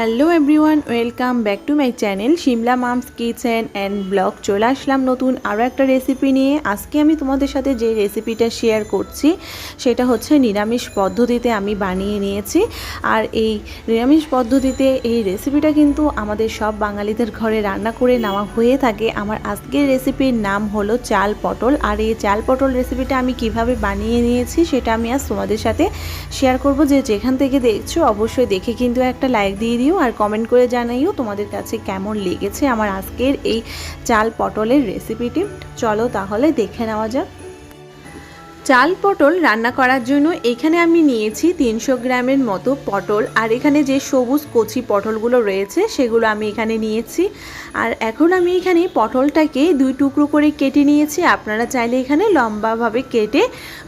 Hello everyone, welcome back to my channel Shimla mum's kitchen and blog. চলে আসলাম নতুন আরও একটা রেসিপি নিয়ে। আজকে আমি তোমাদের সাথে যে রেসিপিটা শেয়ার করছি সেটা হচ্ছে নিরামিষ পদ্ধতিতে আমি বানিয়ে নিয়েছি। আর এই নিরামিষ পদ্ধতিতে এই রেসিপিটা কিন্তু আমাদের সব বাঙালিদের ঘরে রান্না করে নেওয়া হয়ে থাকে। আমার আজকের রেসিপির নাম হলো চাল পটল। আর এই চাল পটল রেসিপিটা আমি কিভাবে বানিয়ে নিয়েছি সেটা আমি আজ তোমাদের সাথে শেয়ার করব। যেখান থেকে দেখছো অবশ্যই দেখে কিন্তু একটা লাইক দিয়ে দিও আর কমেন্ট করে জানাইও তোমাদের কাছে কেমন লেগেছে আমার আজকের এই চাল পটলের রেসিপিটি। চলো তাহলে দেখে নেওয়া যাক। চাল পটল রান্না করার জন্য এখানে আমি নিয়েছি 300 গ্রামের মতো পটল। আর এখানে যে সবুজ কচি পটলগুলো রয়েছে সেগুলো আমি এখানে নিয়েছি। আর এখন আমি এখানে পটলটাকে 2 টুকরো করে কেটে নিয়েছি। আপনারা চাইলে এখানে লম্বাভাবে কেটে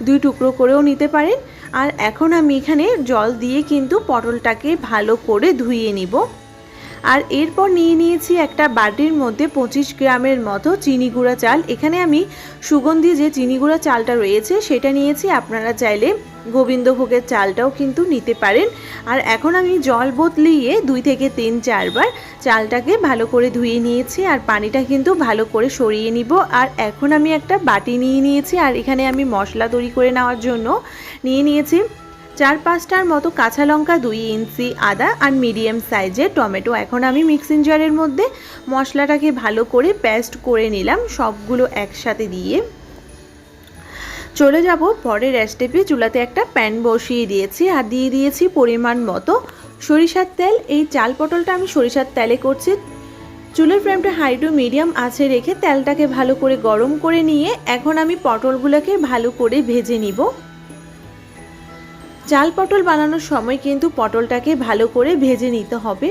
2 টুকরো করেও নিতে পারেন। আর এখন আমি এখানে জল দিয়ে কিন্তু পটলটাকে ভালো করে ধুয়ে নিব। আর এরপর নিয়ে নিয়েছি একটা বাটির মধ্যে 25 গ্রামের মতো চিনি গুঁড়া চাল। এখানে আমি সুগন্ধি যে চিনি গুঁড়া চালটা রয়েছে সেটা নিয়েছি। আপনারা চাইলে গোবিন্দভোগের চালটাও কিন্তু নিতে পারেন। আর এখন আমি জল বদলিয়ে 2 থেকে 3-4 বার চালটাকে ভালো করে ধুয়ে নিয়েছি। আর পানিটা কিন্তু ভালো করে সরিয়ে নিব। আর এখন আমি একটা বাটি নিয়ে নিয়েছি। আর এখানে আমি মশলা তৈরি করে নেওয়ার জন্য নিয়ে নিয়েছি 4-5টার মতো কাঁচা লঙ্কা, 2 ইঞ্চি আদা আর মিডিয়াম সাইজের টমেটো। এখন আমি মিক্সিং জারের মধ্যে মশলাটাকে ভালো করে পেস্ট করে নিলাম সবগুলো একসাথে দিয়ে। চলে যাব পরের স্টেপে। চুলাতে একটা প্যান বসিয়ে দিয়েছি আর দিয়ে দিয়েছি পরিমাণ মতো সরিষার তেল। এই চাল পটলটা আমি সরিষার তেলে করছি। চুলের ফ্লেমটা হাই টু মিডিয়াম আঁচে রেখে তেলটাকে ভালো করে গরম করে নিয়ে এখন আমি পটলগুলোকে ভালো করে ভেজে নিব। চাল পটল বানানোর সময় কিন্তু পটলটাকে ভালো করে ভেজে নিতে হবে।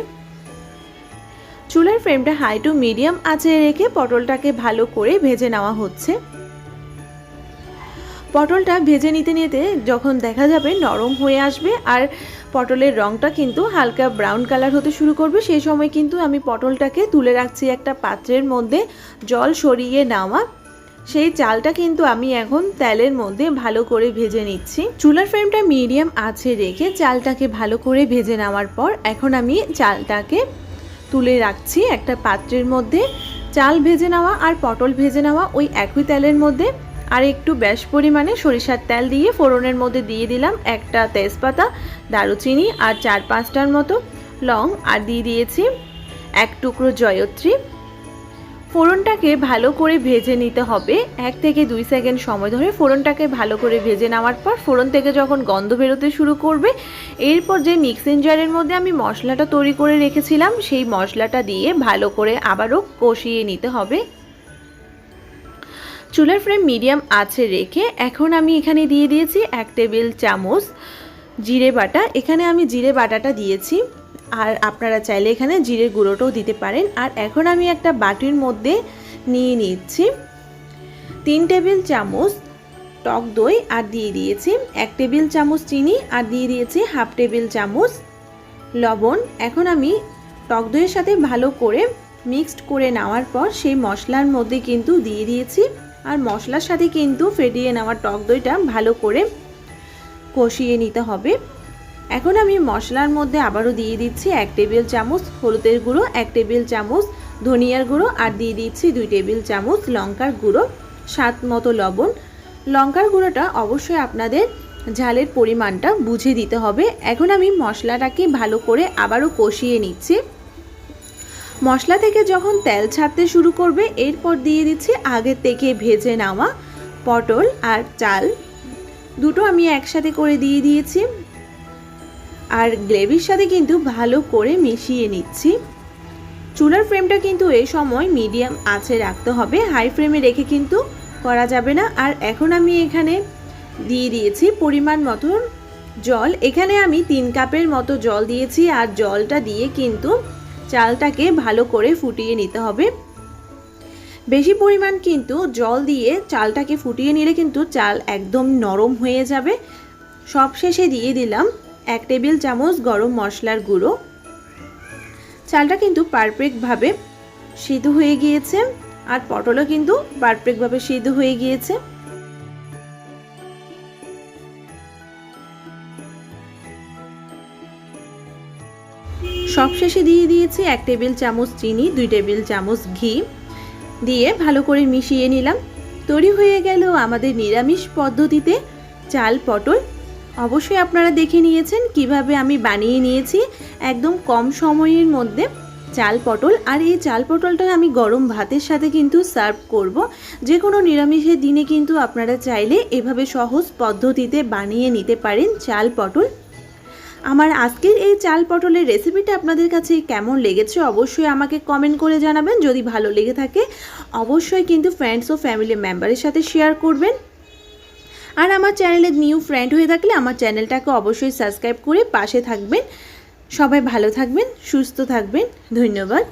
চুলের ফ্লেমটা হাই টু মিডিয়াম আঁচে রেখে পটলটাকে ভালো করে ভেজে নেওয়া হচ্ছে। পটলটা ভেজে নিতে নিতে যখন দেখা যাবে নরম হয়ে আসবে আর পটলের রঙটা কিন্তু হালকা ব্রাউন কালার হতে শুরু করবে, সেই সময় কিন্তু আমি পটলটাকে তুলে রাখছি একটা পাত্রের মধ্যে। জল সরিয়ে নেওয়া সেই চালটা কিন্তু আমি এখন তেলের মধ্যে ভালো করে ভেজে নিচ্ছি। চুলার ফ্লেমটা মিডিয়াম আঁচে রেখে চালটাকে ভালো করে ভেজে নেওয়ার পর এখন আমি চালটাকে তুলে রাখছি একটা পাত্রের মধ্যে। চাল ভেজে নেওয়া আর পটল ভেজে নেওয়া ওই একই তেলের মধ্যে আর একটু বেশ পরিমাণে সরিষার তেল দিয়ে ফোড়নের মধ্যে দিয়ে দিলাম একটা তেজপাতা, দারুচিনি আর 4-5টার মতো লং। আর দিয়ে দিয়েছি 1 টুকরো জয়ত্রী। ফোড়নটাকে ভালো করে ভেজে নিতে হবে 1 থেকে 2 সেকেন্ড সময় ধরে। ফোড়নটাকে ভালো করে ভেজে নেওয়ার পর ফোড়ন থেকে যখন গন্ধ বেরোতে শুরু করবে এরপর যে মিক্সিং জারের মধ্যে আমি মশলাটা তৈরি করে রেখেছিলাম সেই মশলাটা দিয়ে ভালো করে আবারও কষিয়ে নিতে হবে। চুলার ফ্লেম মিডিয়াম আঁচে রেখে এখন আমি এখানে দিয়ে দিয়েছি 1 টেবিল চামচ জিরে বাটা। এখানে আমি জিরে বাটাটা দিয়েছি আর আপনারা চাইলে এখানে জিরের গুঁড়োটাও দিতে পারেন। আর এখন আমি একটা বাটির মধ্যে নিয়ে নিচ্ছি 3 টেবিল চামচ টক দই আর দিয়ে দিয়েছি 1 টেবিল চামচ চিনি আর দিয়ে দিয়েছি 1/2 টেবিল চামচ লবণ। এখন আমি টক দইয়ের সাথে ভালো করে মিক্সড করে নেওয়ার পর সেই মশলার মধ্যে কিন্তু দিয়ে দিয়েছি। আর মশলার সাথে কিন্তু ফেটিয়ে নেওয়া টক দইটা ভালো করে কষিয়ে নিতে হবে। এখন আমি মশলার মধ্যে আবারও দিয়ে দিচ্ছি 1 টেবিল চামচ হলুদের গুঁড়ো, 1 টেবিল চামচ ধনিয়ার গুঁড়ো আর দিয়ে দিচ্ছি 2 টেবিল চামচ লঙ্কার গুঁড়ো, স্বাদ মতো লবণ। লঙ্কার গুঁড়োটা অবশ্যই আপনাদের ঝালের পরিমাণটা বুঝে দিতে হবে। এখন আমি মশলাটাকে ভালো করে আবারও কষিয়ে নিচ্ছি। মশলা থেকে যখন তেল ছাড়তে শুরু করবে এরপর দিয়ে দিচ্ছি আগে থেকে ভেজে নেওয়া পটল আর চাল, দুটো আমি একসাথে করে দিয়ে দিয়েছি। আর গ্রেভির সাথে কিন্তু ভালো করে মিশিয়ে নিচ্ছি। চুলার ফ্লেমটা কিন্তু এই সময় মিডিয়াম আঁচে রাখতে হবে, হাই ফ্লেমে রেখে কিন্তু করা যাবে না। আর এখন আমি এখানে দিয়ে দিয়েছি পরিমাণ মতো জল। এখানে আমি 3 কাপের মতো জল দিয়েছি আর জলটা দিয়ে কিন্তু চালটাকে ভালো করে ফুটিয়ে নিতে হবে। বেশি পরিমাণ কিন্তু জল দিয়ে চালটাকে ফুটিয়ে নিলে কিন্তু চাল একদম নরম হয়ে যাবে। সবশেষে দিয়ে দিলাম 1 টেবিল চামচ গরম মশলার গুঁড়ো। চালটা কিন্তু পারফেক্টভাবে সিদ্ধ হয়ে গিয়েছে আর পটলও কিন্তু পারফেক্টভাবে সিদ্ধ হয়ে গিয়েছে। সবশেষে দিয়ে দিয়েছি 1 টেবিল চামচ চিনি, 2 টেবিল চামচ ঘি দিয়ে ভালো করে মিশিয়ে নিলাম। তৈরি হয়ে গেল আমাদের নিরামিষ পদ্ধতিতে চাল পটল। অবশ্যই আপনারা দেখে নিয়েছেন কিভাবে আমি বানিয়ে নিয়েছি একদম কম সময়ের মধ্যে চাল পটল। আর এই চাল পটলটা আমি গরম ভাতের সাথে কিন্তু সার্ভ করব। যে কোনো নিরামিষের দিনে কিন্তু আপনারা চাইলে এভাবে সহজ পদ্ধতিতে বানিয়ে নিতে পারেন চাল পটল। আমার আজকের এই চাল পটলের রেসিপিটা আপনাদের কাছে কেমন লেগেছে অবশ্যই আমাকে কমেন্ট করে জানাবেন। যদি ভালো লেগে থাকে অবশ্যই কিন্তু ফ্রেন্ডস ও ফ্যামিলি মেম্বারের সাথে শেয়ার করবেন। আর আমার চ্যানেলে নিউ ফ্রেন্ড হয়ে থাকলে আমার চ্যানেলটাকে অবশ্যই সাবস্ক্রাইব করে পাশে থাকবেন। সবাই ভালো থাকবেন, সুস্থ থাকবেন। ধন্যবাদ।